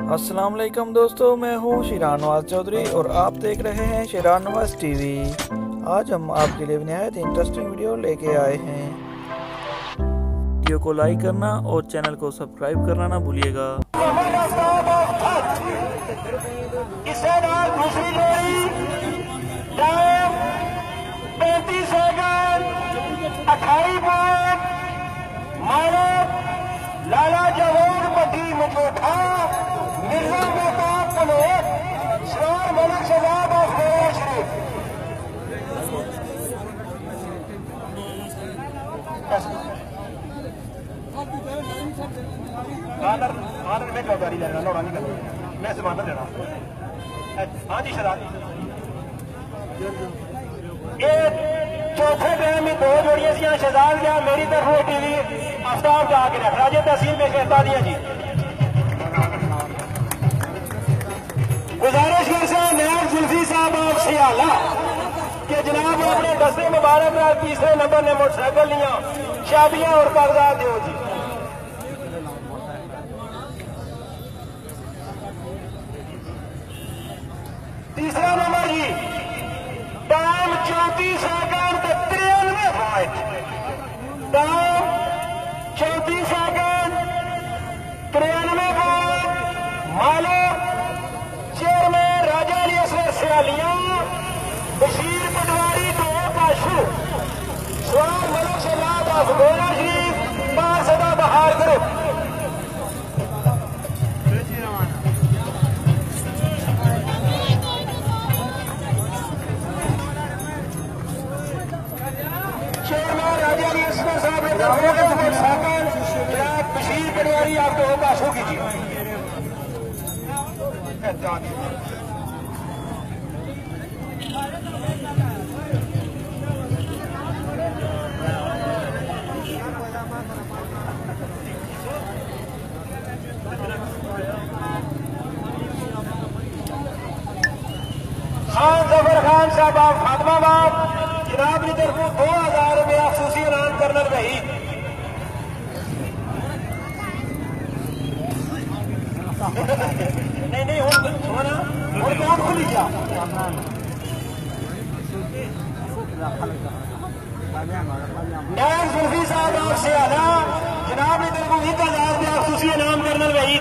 अस्सलाम वालेकुम दोस्तों, मैं हूँ शिरान नवाज चौधरी और आप देख रहे हैं शिरान नवाज टीवी। आज हम आपके लिए निहायत इंटरेस्टिंग वीडियो लेके आए हैं। वीडियो को लाइक करना और चैनल को सब्सक्राइब करना ना भूलिएगा। दूसरी जोड़ी टाइम 35 सेकंड 28 पॉइंट मानव लाला जवान पट्टी मुजोठा मिर्जा मेहताब पनोट सरार मलिक शहजाद ऑफ गोवा शरीफ। आनर में चौधारी लेना लौड़ा नहीं करना, मैं जमानत देना। हाँ जी शराब चौथे टाइम में दो जोड़ियां सी शहजाद गया मेरी तरफ टीवी आफ्ताब जाके रख राजे तहसील में कहता दिया जी। गुजारिश कर नैब जुल्फी साहब आप सियाला कि जनाब अपने दस्ते मुबारक में तीसरे नंबर ने मोटरसाइकिल लिया शादियां और कागजात दो जी। तीसरा नंबर जी time 34 second 93 point, time 34 second 93 point Malik chairman Raja Ali Asghar सियालिया बशीर पटवारी दो काशू सवार मलिक शहजाद ऑफ गोवा शरीफ पार सदा बहार ग्रुप। बशीर पटवारी आपको काशू कीजिए। खान जफर खान साहब आप खातमाबाद जनाब की तरफ 2000 रुपया खसूसी इनाम कर्नल रही। नहीं हूँ कौन खुली जा नैब जुल्फी साहब आपसे आना जनाब की तरफ 20,000 रुपया खसूसी इनाम कर्नल रही।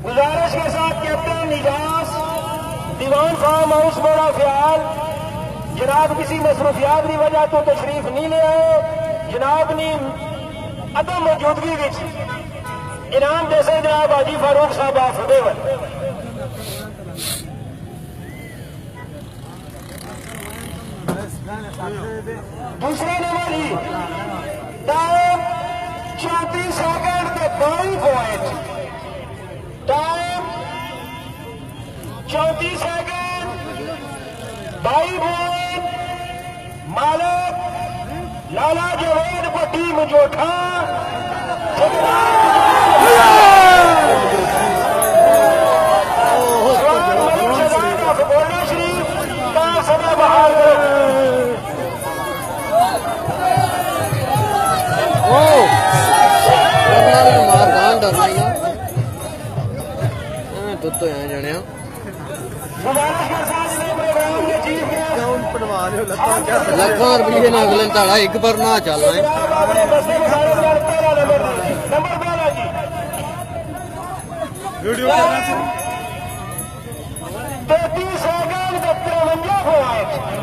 गुजारिश के साथ कैप्टन निजास दीवान फार्म हाउस बड़ा ख्याल जनाब किसी मसरूफियात की वजह तो तशरीफ नहीं ले आए, जनाब ने अदम मौजूदगी इनाम जैसे जनाब हाजी फारूक साहब आफदेवर। दूसरा नंबर ही time 34 second 22 point, time 34 second 22 point Malik Lala जवान पट्टी मुजोठा गोवा शरीफ का सदा बहार ਲੱਖਾਂ ਰੁਪਏ ਨਾਲ ਅਗਲੇ ਧਾੜਾ ਇੱਕ ਪਰ ਨਾ ਚੱਲਣਾ ਹੈ। 33 सेकंड 53 पॉइंट